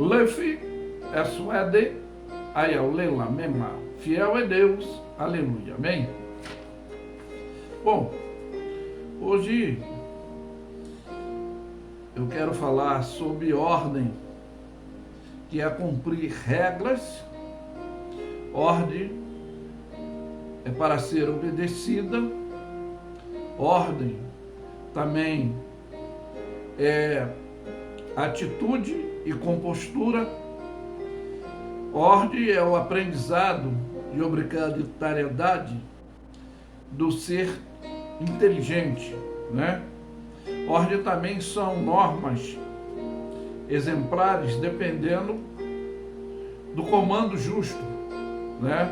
Lefi Eswede Ayalela Mema. Fiel é Deus. Aleluia. Amém? Bom, hoje eu quero falar sobre ordem, que é cumprir regras. Ordem é para ser obedecida. Ordem também é atitude e compostura. Ordem é o aprendizado de obrigatoriedade do ser inteligente, né? Ordem também são normas exemplares dependendo do comando justo, né?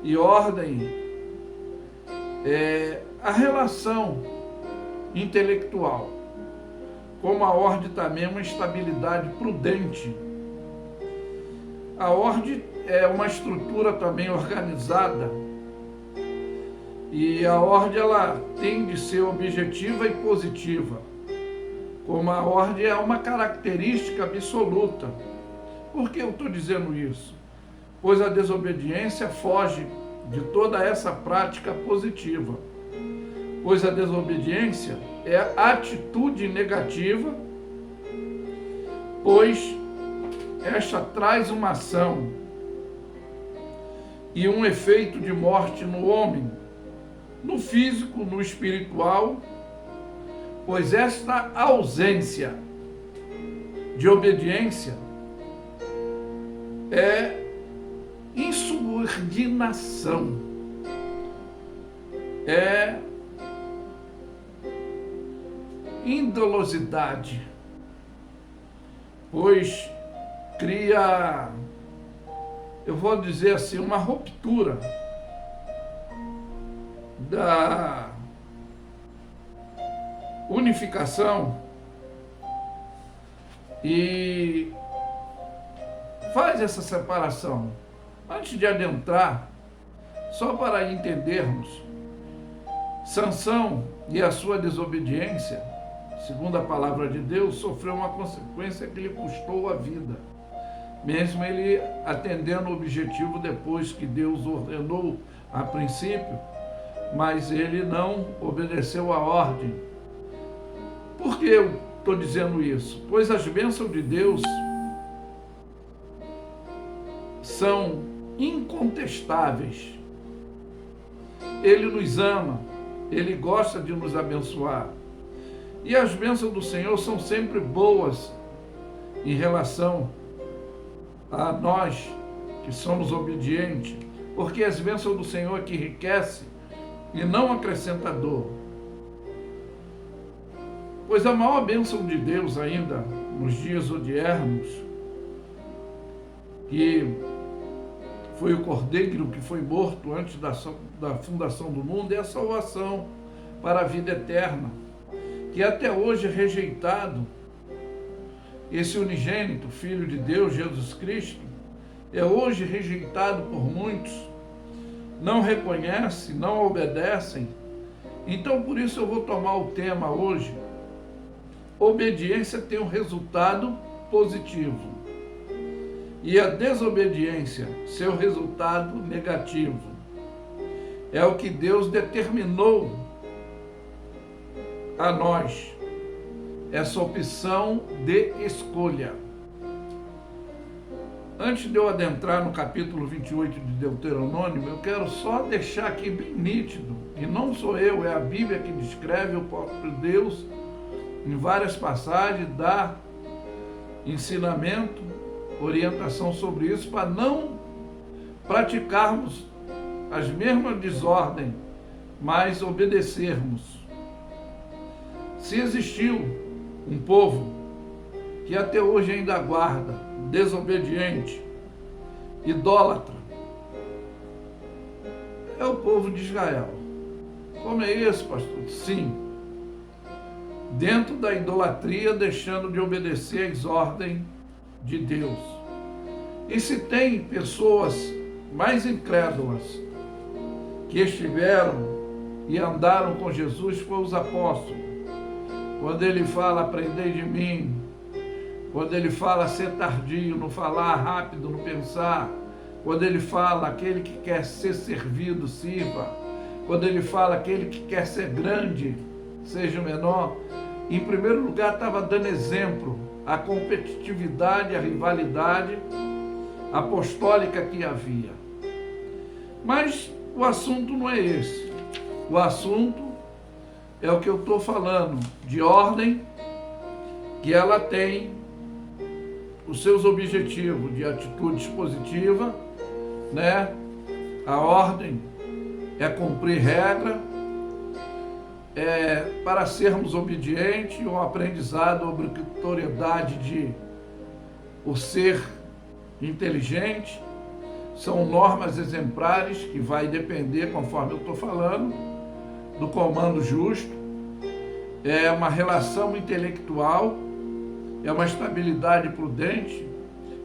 E ordem é a relação intelectual, como a ordem também é uma estabilidade prudente. A ordem é uma estrutura também organizada, e a ordem ela tem de ser objetiva e positiva, como a ordem é uma característica absoluta. Por que eu estou dizendo isso? Pois a desobediência foge de toda essa prática positiva, pois a desobediência é a atitude negativa, pois esta traz uma ação e um efeito de morte no homem, no físico, no espiritual, pois esta ausência de obediência é insubordinação, é indolosidade, pois cria, eu vou dizer assim, uma ruptura da unificação e faz essa separação. Antes de adentrar, só para entendermos, Sansão e a sua desobediência, segundo a palavra de Deus, sofreu uma consequência que lhe custou a vida, mesmo ele atendendo o objetivo depois que Deus ordenou a princípio, mas ele não obedeceu a ordem. Por que eu estou dizendo isso? Pois as bênçãos de Deus são incontestáveis. Ele nos ama, Ele gosta de nos abençoar. E as bênçãos do Senhor são sempre boas em relação a nós que somos obedientes, porque as bênçãos do Senhor é que enriquece e não acrescenta dor. Pois a maior bênção de Deus ainda nos dias odiernos, que foi o Cordeiro que foi morto antes da fundação do mundo, é a salvação para a vida eterna, que até hoje é rejeitado. Esse unigênito Filho de Deus, Jesus Cristo, é hoje rejeitado por muitos, não reconhecem, não obedecem. Então, por isso eu vou tomar o tema hoje. Obediência tem um resultado positivo e a desobediência, seu resultado negativo. É o que Deus determinou a nós, essa opção de escolha. Antes de eu adentrar no capítulo 28 de Deuteronômio, eu quero só deixar aqui bem nítido, e não sou eu, é a Bíblia que descreve, o próprio Deus, em várias passagens, dá ensinamento, orientação sobre isso, para não praticarmos as mesmas desordens, mas obedecermos. Se existiu um povo que até hoje ainda guarda, desobediente, idólatra, é o povo de Israel. Como é isso, pastor? Sim, dentro da idolatria, deixando de obedecer às ordens de Deus. E se tem pessoas mais incrédulas que estiveram e andaram com Jesus, foi os apóstolos. Quando ele fala, aprendei de mim, Quando ele fala ser tardio, não falar rápido, não pensar. Quando ele fala aquele que quer ser servido, sirva. Quando ele fala aquele que quer ser grande, seja o menor. Em primeiro lugar, estava dando exemplo à competitividade, à rivalidade apostólica que havia. Mas o assunto não é esse. O assunto é o que eu estou falando, de ordem, que ela tem os seus objetivos de atitude positiva, né? A ordem é cumprir regra, para sermos obedientes, um aprendizado, a obrigatoriedade de o ser inteligente, são normas exemplares que vai depender, conforme eu estou falando, do comando justo, é uma relação intelectual, é uma estabilidade prudente,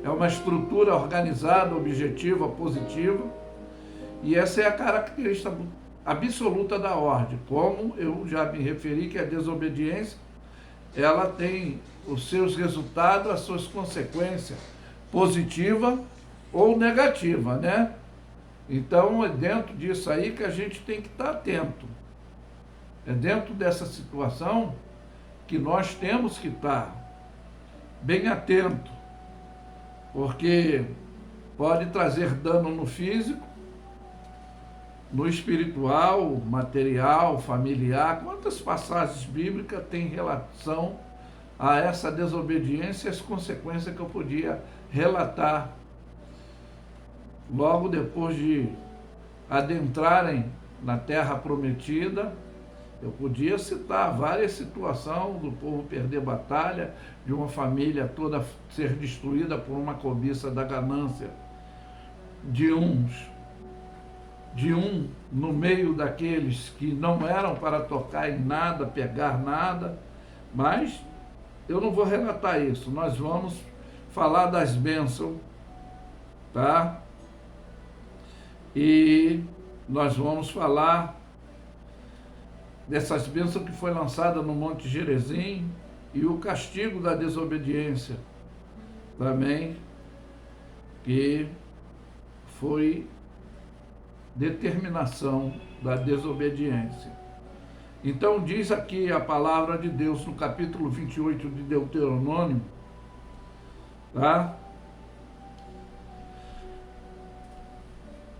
é uma estrutura organizada, objetiva, positiva, e essa é a característica absoluta da ordem. Como eu já me referi, que a desobediência, ela tem os seus resultados, as suas consequências, positiva ou negativa, né? Então é dentro disso aí que a gente tem que estar atento. É dentro dessa situação que nós temos que estar bem atento, porque pode trazer dano no físico, no espiritual, material, familiar. Quantas passagens bíblicas têm relação a essa desobediência e as consequências que eu podia relatar logo depois de adentrarem na terra prometida? Eu podia citar várias situações do povo perder batalha, de uma família toda ser destruída por uma cobiça da ganância de um no meio daqueles que não eram para tocar em nada, pegar nada. Mas eu não vou relatar isso, nós vamos falar das bênçãos, tá? E nós vamos falar dessas bênçãos que foi lançada no Monte Gerizim e o castigo da desobediência também, que foi determinação da desobediência. Então diz aqui a palavra de Deus no capítulo 28 de Deuteronômio, tá?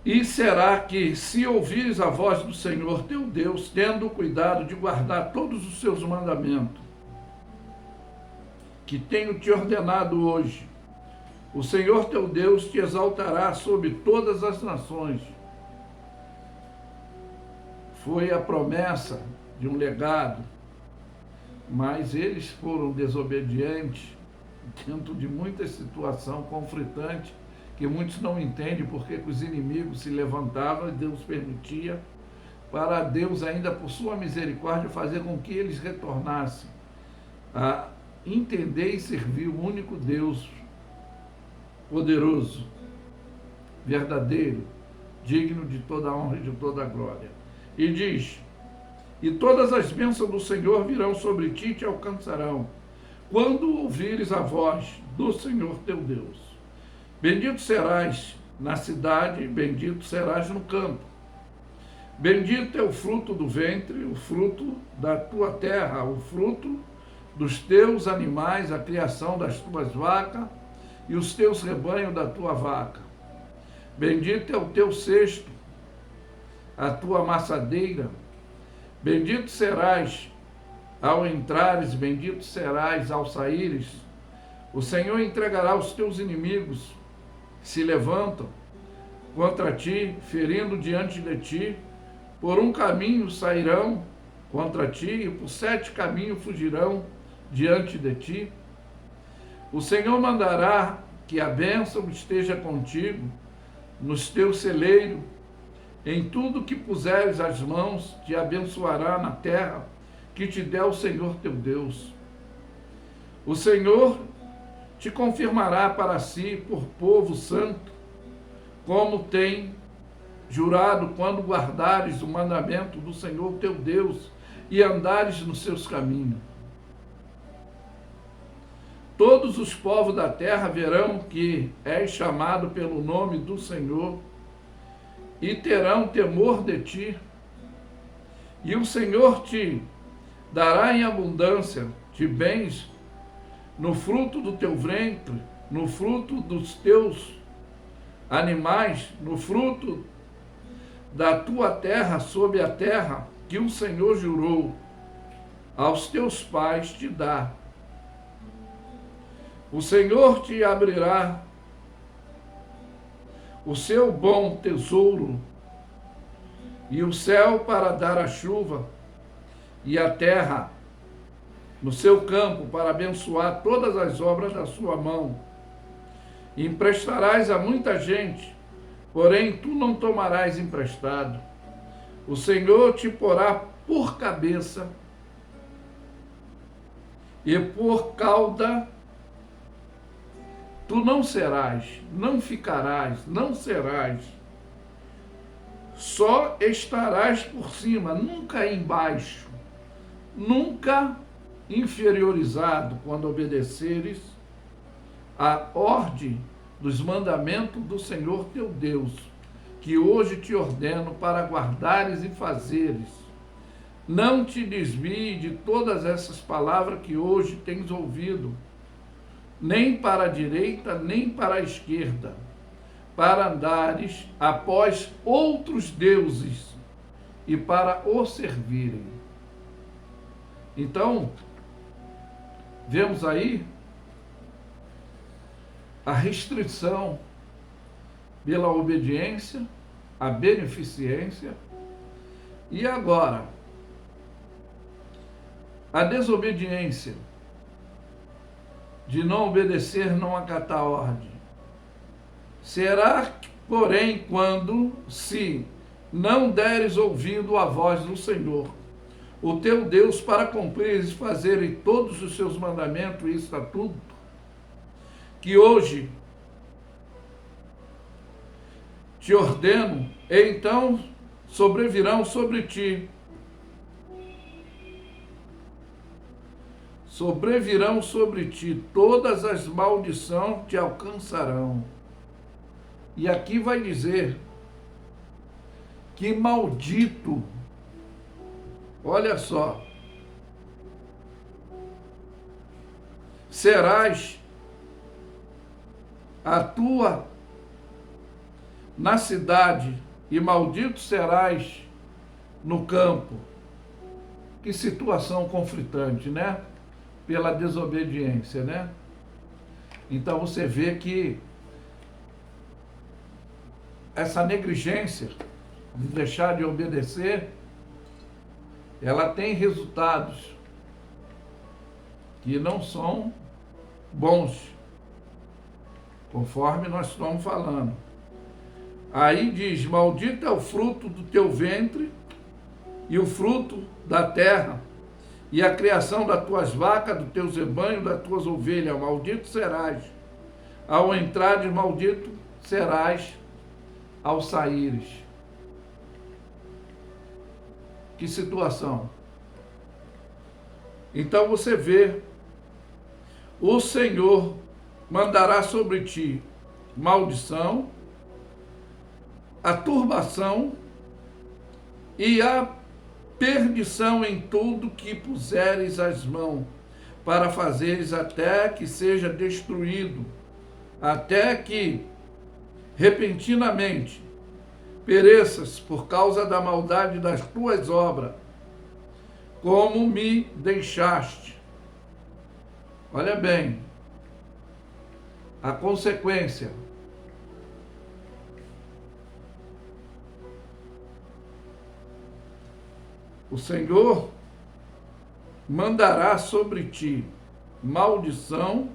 E será que, se ouvires a voz do Senhor teu Deus, tendo o cuidado de guardar todos os seus mandamentos, que tenho te ordenado hoje, o Senhor teu Deus te exaltará sobre todas as nações. Foi a promessa de um legado, mas eles foram desobedientes dentro de muita situação conflitante, que muitos não entendem porque que os inimigos se levantavam e Deus permitia, para Deus ainda por sua misericórdia fazer com que eles retornassem a entender e servir o único Deus poderoso, verdadeiro, digno de toda a honra e de toda a glória. E diz: e todas as bênçãos do Senhor virão sobre ti e te alcançarão, quando ouvires a voz do Senhor teu Deus. Bendito serás na cidade, bendito serás no campo. Bendito é o fruto do ventre, o fruto da tua terra, o fruto dos teus animais, a criação das tuas vacas e os teus rebanhos da tua vaca. Bendito é o teu cesto, a tua amassadeira. Bendito serás ao entrares, bendito serás ao saíres. O Senhor entregará os teus inimigos que se levantam contra ti, ferindo diante de ti. Por um caminho sairão contra ti, e por 7 caminhos fugirão diante de ti. O Senhor mandará que a bênção esteja contigo, nos teus celeiros, em tudo que puseres as mãos, te abençoará na terra que te der o Senhor teu Deus. O Senhor te confirmará para si por povo santo, como tem jurado, quando guardares o mandamento do Senhor teu Deus e andares nos seus caminhos. todos os povos da terra verão que és chamado pelo nome do Senhor e terão temor de ti. E o Senhor te dará em abundância de bens no fruto do teu ventre, no fruto dos teus animais, no fruto da tua terra, sob a terra que o Senhor jurou aos teus pais te dar. O Senhor te abrirá o seu bom tesouro e o céu para dar a chuva e a terra no seu campo para abençoar todas as obras da sua mão. Emprestarás a muita gente, porém tu não tomarás emprestado. O Senhor te porá por cabeça e por cauda tu não serás, não ficarás, não serás. Só estarás por cima, nunca embaixo, nunca inferiorizado quando obedeceres a ordem dos mandamentos do Senhor teu Deus, que hoje te ordeno para guardares e fazeres. Não te desvie de todas essas palavras que hoje tens ouvido, nem para a direita, nem para a esquerda, para andares após outros deuses e para os servirem. Então, vemos aí a restrição pela obediência, a beneficência, e agora a desobediência de não obedecer, não acatar a ordem. Será, porém, quando se não deres ouvido à voz do Senhor, o teu Deus, para cumprires e fazerem todos os seus mandamentos e estatutos, que hoje te ordeno, e então sobrevirão sobre ti, todas as maldições te alcançarão. E aqui vai dizer que maldito, olha só, serás a tua na cidade, e maldito serás no campo. Que situação conflitante, né? Pela desobediência, né? Então você vê que essa negligência de deixar de obedecer, ela tem resultados que não são bons, conforme nós estamos falando. Aí diz: maldito é o fruto do teu ventre e o fruto da terra e a criação das tuas vacas, dos teus rebanhos, das tuas ovelhas. Maldito serás ao entrares, maldito serás ao saíres. Que situação! Então você vê, o Senhor mandará sobre ti maldição, a turbação e a perdição em tudo que puseres as mãos, para fazeres até que seja destruído, até que repentinamente pereças por causa da maldade das tuas obras, como me deixaste. Olha bem, a consequência. O Senhor mandará sobre ti maldição,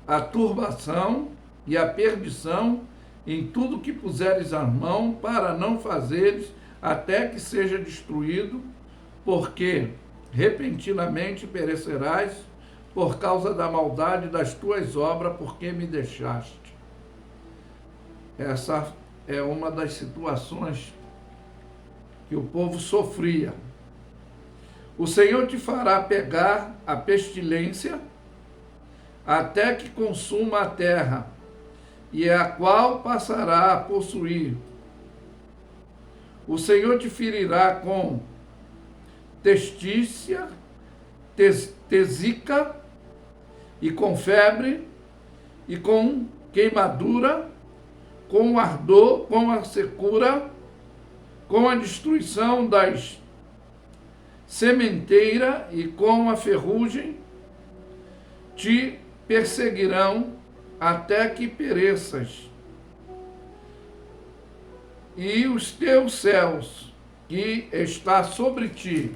a turbação e a perdição em tudo que puseres a mão, para não fazeres até que seja destruído, porque repentinamente perecerás por causa da maldade das tuas obras, porque me deixaste. Essa é uma das situações que o povo sofria. O Senhor te fará pegar a pestilência, até que consuma a terra, e a qual passará a possuir. O Senhor te ferirá com testícia, tesica, e com febre, e com queimadura, com ardor, com a secura, com a destruição das sementeiras e com a ferrugem, te perseguirão até que pereças. E os teus céus, que está sobre ti,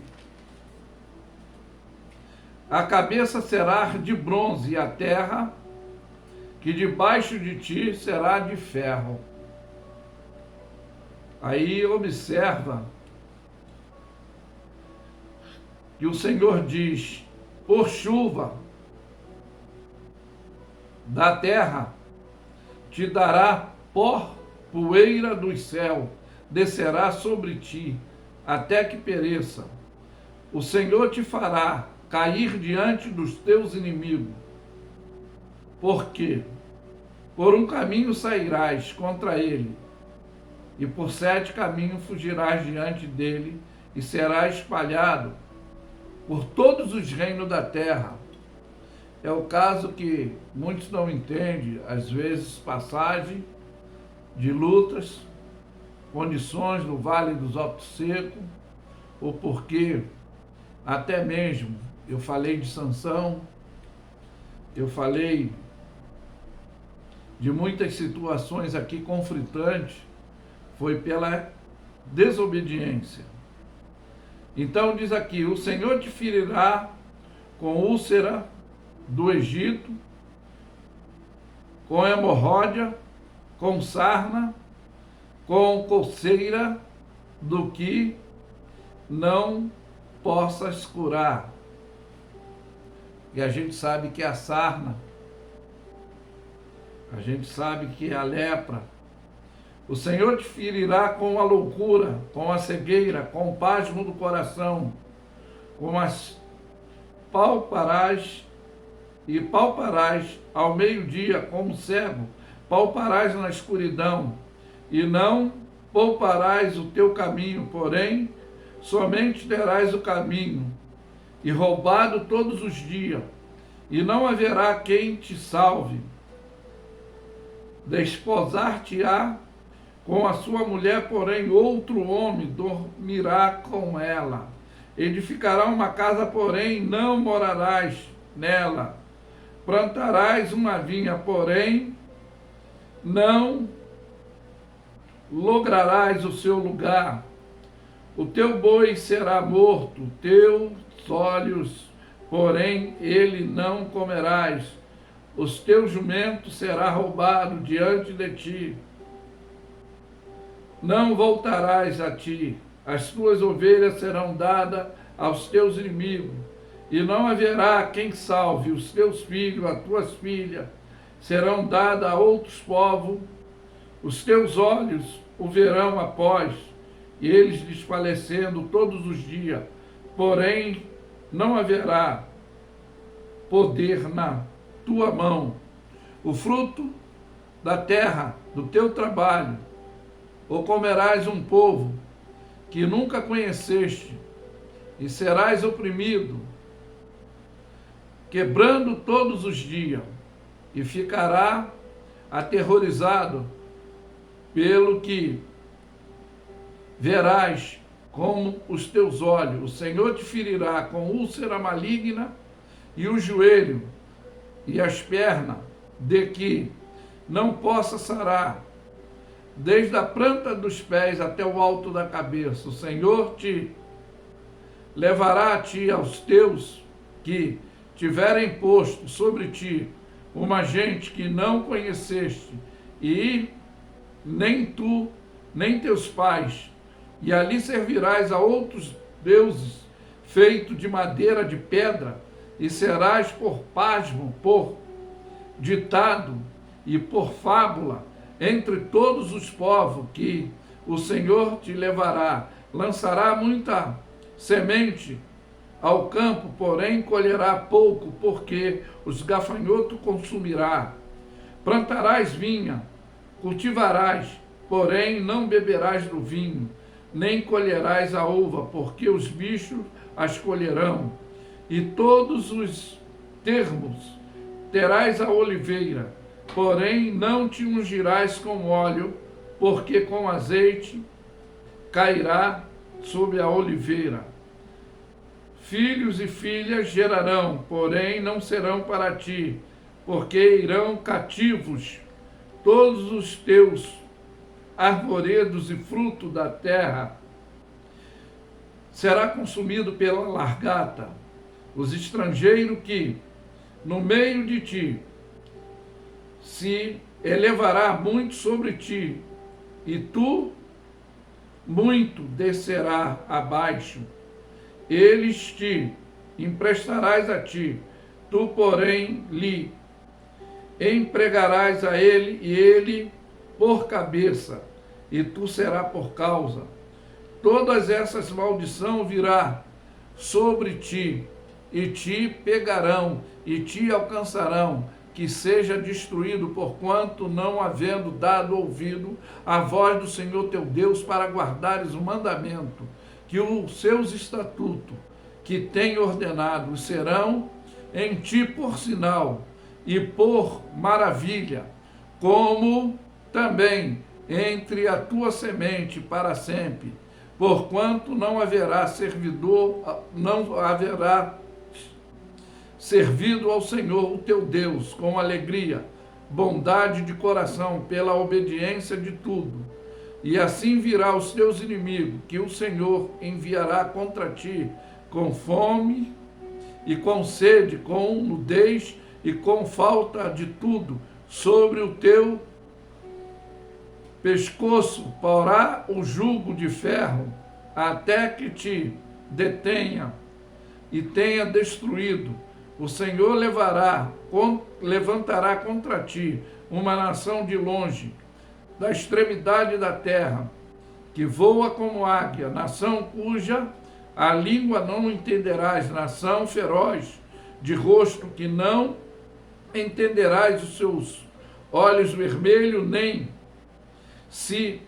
a cabeça será de bronze, e a terra, que debaixo de ti, será de ferro. Aí observa que o Senhor diz: por chuva da terra te dará pó, poeira do céu, descerá sobre ti, até que pereça. O Senhor te fará cair diante dos teus inimigos. Porque por um caminho sairás contra ele, e por 7 caminhos fugirás diante dele, e será espalhado por todos os reinos da terra. É o caso que muitos não entendem, às vezes passagem de lutas, condições no Vale dos Ossos Secos, ou porque até mesmo eu falei de Sansão, eu falei de muitas situações aqui conflitantes, foi pela desobediência. Então diz aqui: o Senhor te ferirá com úlcera do Egito, com hemorródia, com sarna, com coceira, do que não possas curar. E a gente sabe que a sarna, a gente sabe que a lepra. O Senhor te ferirá com a loucura, com a cegueira, com o pasmo do coração, com as palparás ao meio-dia como cego, palparás na escuridão, e não pouparás o teu caminho, porém, somente terás o caminho, e roubado todos os dias, e não haverá quem te salve. Desposar-te-á com a sua mulher, porém outro homem dormirá com ela. Edificará uma casa, porém não morarás nela. Plantarás uma vinha, porém não lograrás o seu lugar. O teu boi será morto, teus olhos, porém ele não comerás. Os teus jumentos será roubado diante de ti. Não voltarás a ti, as tuas ovelhas serão dadas aos teus inimigos, e não haverá quem salve. Os teus filhos, as tuas filhas, serão dadas a outros povos. Os teus olhos o verão após, e eles desfalecendo todos os dias, porém não haverá poder na tua mão. O fruto da terra, do teu trabalho, ou comerás um povo que nunca conheceste, e serás oprimido, quebrando todos os dias, e ficará aterrorizado pelo que verás com os teus olhos. O Senhor te ferirá com úlcera maligna, e o joelho e as pernas, de que não possa sarar, desde a planta dos pés até o alto da cabeça. O Senhor te levará a ti, aos teus que tiverem posto sobre ti uma gente que não conheceste, e nem tu, nem teus pais, e ali servirás a outros deuses, feito de madeira, de pedra, e serás por pasmo, por ditado e por fábula entre todos os povos que o Senhor te levará. Lançará muita semente Ao campo, porém, colherá pouco, porque os gafanhotos consumirá. Plantarás vinha, cultivarás, porém não beberás do vinho, nem colherás a uva, porque os bichos as colherão. E todos os termos terás a oliveira, porém não te ungirás com óleo, porque com azeite cairá sobre a oliveira. Filhos e filhas gerarão, porém não serão para ti, porque irão cativos todos os teus arvoredos e fruto da terra. Será consumido pela largata. Os estrangeiros que no meio de ti se elevará muito sobre ti, e tu muito descerá abaixo. Eles te emprestarás a ti, tu, porém, lhe empregarás a ele, e ele por cabeça, e tu será por causa. Todas essas maldições virá sobre ti, e te pegarão, e te alcançarão, que seja destruído, porquanto não havendo dado ouvido à voz do Senhor teu Deus para guardares o mandamento, que os seus estatutos que tem ordenado serão em ti por sinal e por maravilha, como também entre a tua semente para sempre, porquanto não haverá servido ao Senhor o teu Deus com alegria, bondade de coração, pela obediência de tudo. E assim virá os teus inimigos, que o Senhor enviará contra ti, com fome e com sede, com nudez e com falta de tudo, sobre o teu pescoço porá o jugo de ferro, até que te detenha e tenha destruído. O Senhor levantará contra ti uma nação de longe, da extremidade da terra, que voa como águia, nação cuja a língua não entenderás, nação feroz, de rosto que não entenderás os seus olhos vermelhos, nem se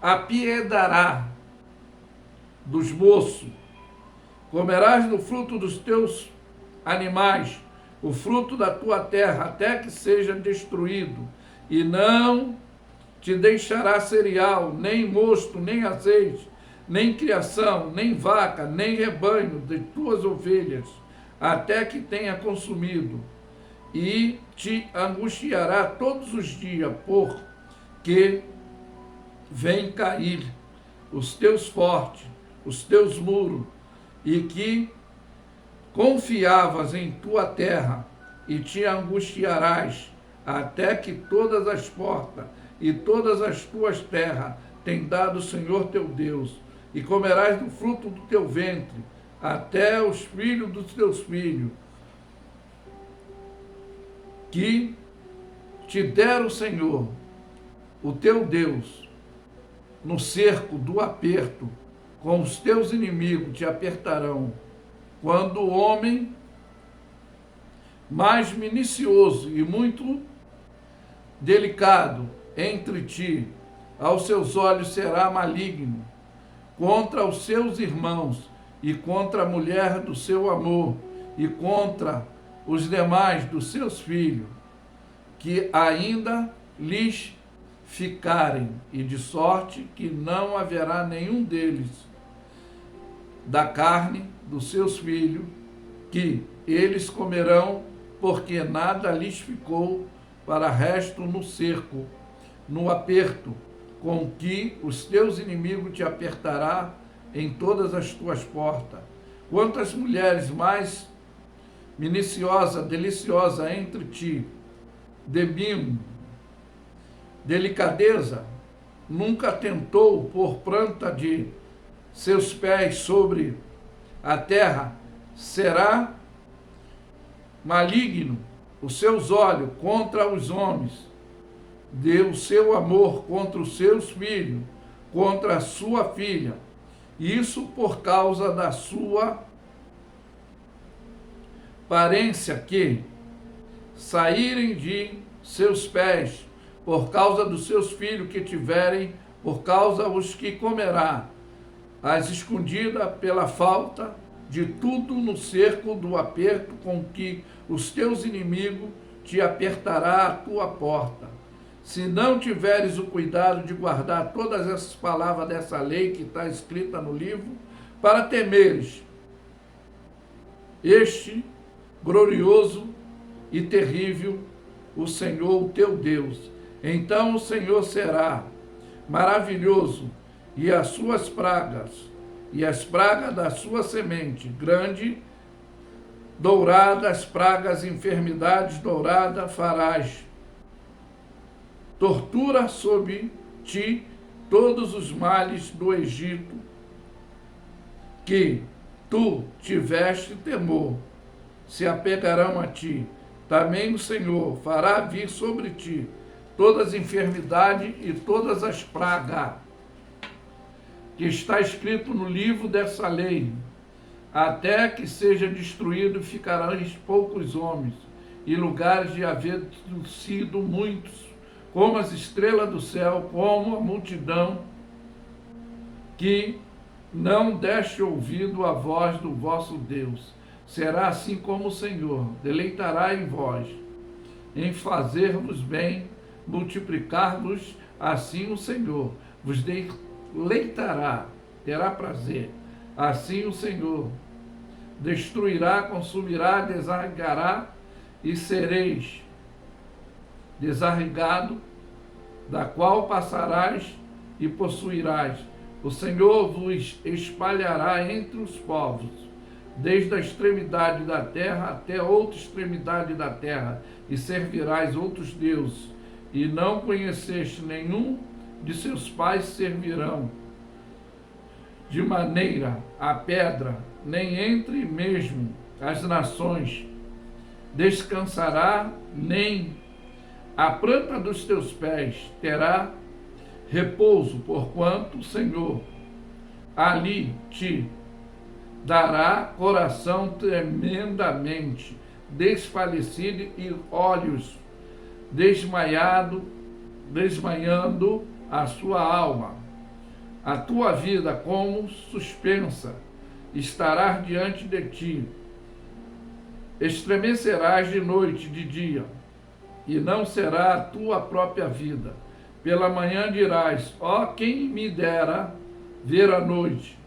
apiedará dos moços. Comerás do fruto dos teus animais, o fruto da tua terra, até que seja destruído, e não te deixará cereal, nem mosto, nem azeite, nem criação, nem vaca, nem rebanho de tuas ovelhas, até que tenha consumido, e te angustiará todos os dias, porque vem cair os teus fortes, os teus muros, e que confiavas em tua terra, e te angustiarás, até que todas as portas e todas as tuas terras tem dado o Senhor teu Deus, e comerás do fruto do teu ventre, até os filhos dos teus filhos, que te der o Senhor, o teu Deus, no cerco do aperto, com os teus inimigos te apertarão, quando o homem mais minucioso e muito delicado entre ti, aos seus olhos será maligno, contra os seus irmãos, e contra a mulher do seu amor, e contra os demais dos seus filhos, que ainda lhes ficarem, e de sorte que não haverá nenhum deles da carne dos seus filhos, que eles comerão, porque nada lhes ficou para resto no cerco, no aperto, com que os teus inimigos te apertará em todas as tuas portas. Quantas mulheres mais minuciosa, deliciosa entre ti, de mimo, delicadeza, nunca tentou pôr planta de seus pés sobre a terra, será maligno os seus olhos contra os homens, deu o seu amor contra os seus filhos, contra a sua filha, isso por causa da sua parência que saírem de seus pés, por causa dos seus filhos que tiverem, por causa os que comerá, as escondidas pela falta de tudo no cerco do aperto com que os teus inimigos te apertará a tua porta. Se não tiveres o cuidado de guardar todas essas palavras dessa lei que está escrita no livro, para temeres este glorioso e terrível, o Senhor, o teu Deus. Então o Senhor será maravilhoso, e as suas pragas, e as pragas da sua semente, grande, dourada, as pragas, enfermidades dourada farás. Tortura sobre ti todos os males do Egito, que tu tiveste temor, se apegarão a ti. Também o Senhor fará vir sobre ti todas as enfermidades e todas as pragas, que está escrito no livro dessa lei, até que seja destruído, ficarão poucos homens, e lugares de haver sido muitos, como as estrelas do céu, como a multidão que não deste ouvido à voz do vosso Deus. Será assim como o Senhor deleitará em vós, em fazer-vos bem, multiplicar-vos, assim o Senhor vos deleitará, terá prazer. Assim o Senhor destruirá, consumirá, desarraigará, e sereis desarraigado, da qual passarás e possuirás. O Senhor vos espalhará entre os povos, desde a extremidade da terra até a outra extremidade da terra, e servirás outros deuses, e não conheceste nenhum de seus pais servirão. De maneira a pedra, nem entre mesmo as nações descansará, nem a planta dos teus pés terá repouso, porquanto o Senhor ali te dará coração tremendamente desfalecido e olhos desmaiando a sua alma. A tua vida como suspensa estará diante de ti. Estremecerás de noite, de dia, e não será a tua própria vida. Pela manhã dirás: ó, quem me dera ver a noite,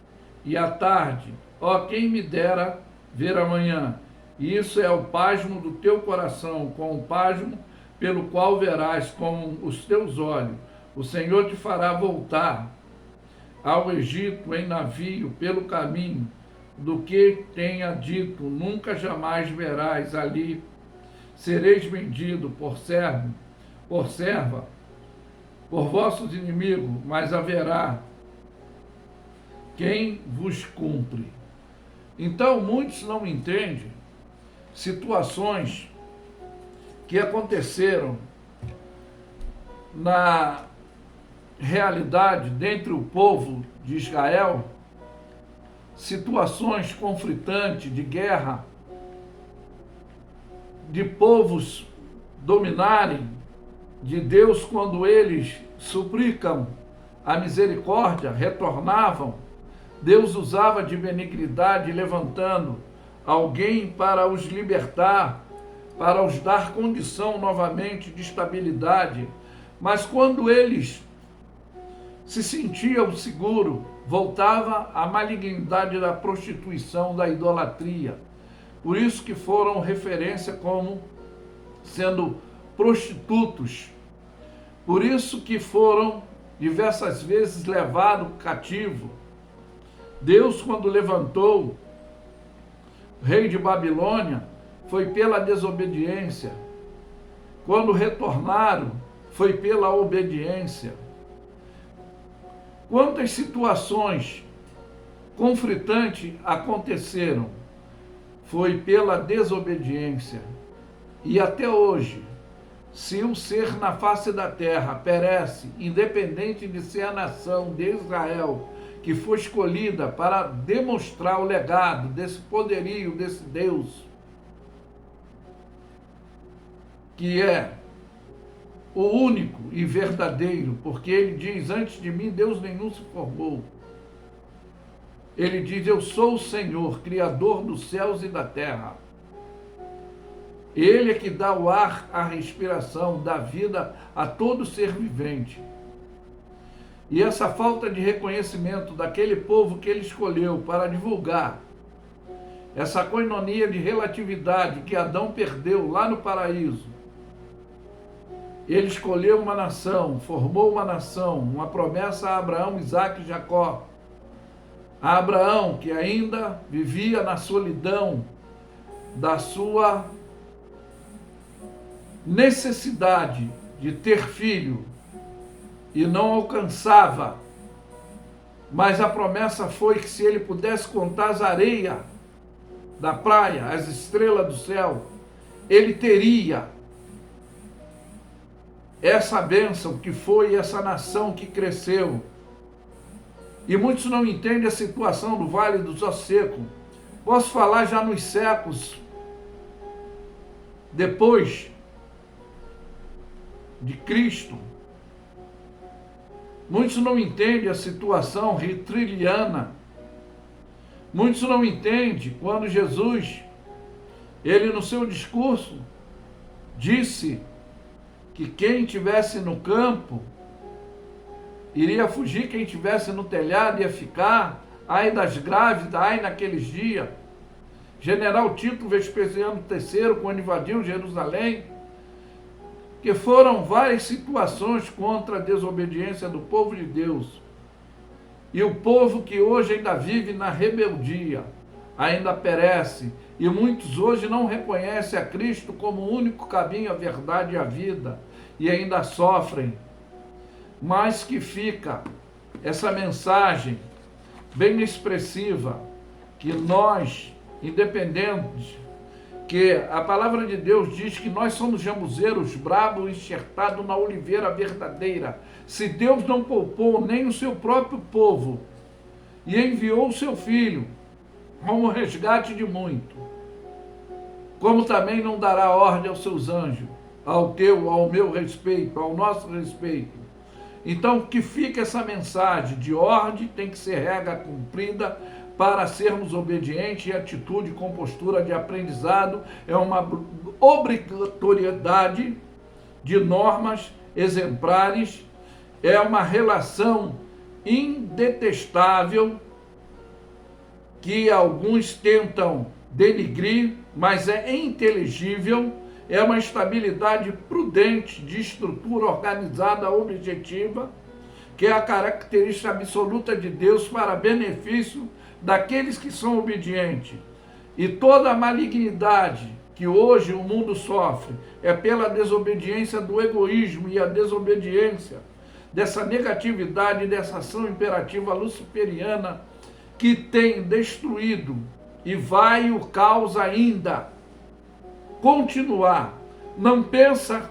e à tarde, ó, quem me dera ver a manhã. E isso é o pasmo do teu coração, com o pasmo pelo qual verás com os teus olhos. O Senhor te fará voltar ao Egito em navio pelo caminho do que tenha dito, nunca jamais verás ali. Sereis vendido por servo, por serva, por vossos inimigos, mas haverá quem vos cumpre. Então, muitos não entendem situações que aconteceram na realidade dentre o povo de Israel, situações conflitantes de guerra, de povos dominarem, de Deus quando eles suplicam a misericórdia, retornavam, Deus usava de benignidade, levantando alguém para os libertar, para os dar condição novamente de estabilidade. Mas quando eles se sentiam seguros, voltava a malignidade da prostituição, da idolatria. Por isso que foram referência como sendo prostitutos. Por isso que foram diversas vezes levados cativo. Deus, quando levantou o rei de Babilônia, foi pela desobediência. Quando retornaram, foi pela obediência. Quantas situações conflitantes aconteceram? Foi pela desobediência. E até hoje, se um ser na face da terra perece, independente de ser a nação de Israel, que foi escolhida para demonstrar o legado desse poderio, desse Deus, que é o único e verdadeiro, porque ele diz, antes de mim Deus nenhum se formou. Ele diz, eu sou o Senhor, Criador dos céus e da terra. Ele é que dá o ar, a respiração, dá vida a todo ser vivente. E essa falta de reconhecimento daquele povo que ele escolheu para divulgar essa coinonia de relatividade que Adão perdeu lá no paraíso. Ele escolheu uma nação, formou uma nação, uma promessa a Abraão, Isaque e Jacó. A Abraão, que ainda vivia na solidão da sua necessidade de ter filho e não alcançava, mas a promessa foi que se ele pudesse contar as areias da praia, as estrelas do céu, ele teria essa bênção que foi essa nação que cresceu. E muitos não entendem a situação do Vale dos Ossos Secos. Posso falar já nos séculos depois de Cristo. Muitos não entendem a situação ritriliana. Muitos não entendem quando Jesus, ele no seu discurso, disse que quem estivesse no campo iria fugir, quem estivesse no telhado ia ficar, ai das grávidas, ai naqueles dias. General Tito Vespasiano III, quando invadiu Jerusalém, que foram várias situações contra a desobediência do povo de Deus. E o povo que hoje ainda vive na rebeldia, ainda perece. E muitos hoje não reconhecem a Cristo como o único caminho, a verdade e a vida. E ainda sofrem. Mas que fica essa mensagem bem expressiva, que nós, independentes, que a palavra de Deus diz que nós somos jambuzeiros bravos enxertados na oliveira verdadeira. Se Deus não poupou nem o seu próprio povo e enviou o seu Filho como resgate de muito, como também não dará ordem aos seus anjos, ao teu, ao meu respeito, ao nosso respeito. Então, que fica essa mensagem de ordem, tem que ser regra cumprida para sermos obedientes, e atitude com postura de aprendizado é uma obrigatoriedade de normas exemplares, é uma relação indetestável que alguns tentam denigrir, mas é inteligível. É uma estabilidade prudente de estrutura organizada objetiva, que é a característica absoluta de Deus para benefício daqueles que são obedientes. E toda a malignidade que hoje o mundo sofre é pela desobediência do egoísmo e a desobediência dessa negatividade, dessa ação imperativa luciferiana que tem destruído e vai o caos ainda continuar. Não pensa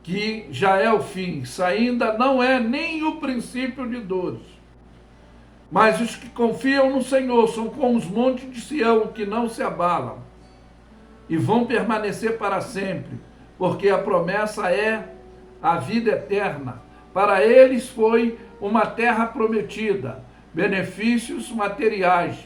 que já é o fim. Isso ainda não é nem o princípio de dores. Mas os que confiam no Senhor são como os montes de Sião, que não se abalam e vão permanecer para sempre, porque a promessa é a vida eterna. Para eles foi uma terra prometida, benefícios materiais,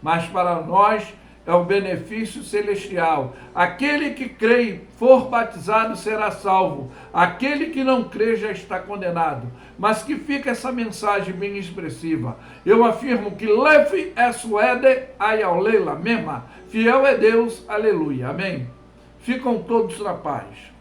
mas para nós é o benefício celestial. Aquele que crê e for batizado será salvo. Aquele que não crê já está condenado. Mas que fica essa mensagem bem expressiva. Eu afirmo que Lefe é suede ayaulela mema. Fiel é Deus, aleluia. Amém. Ficam todos na paz.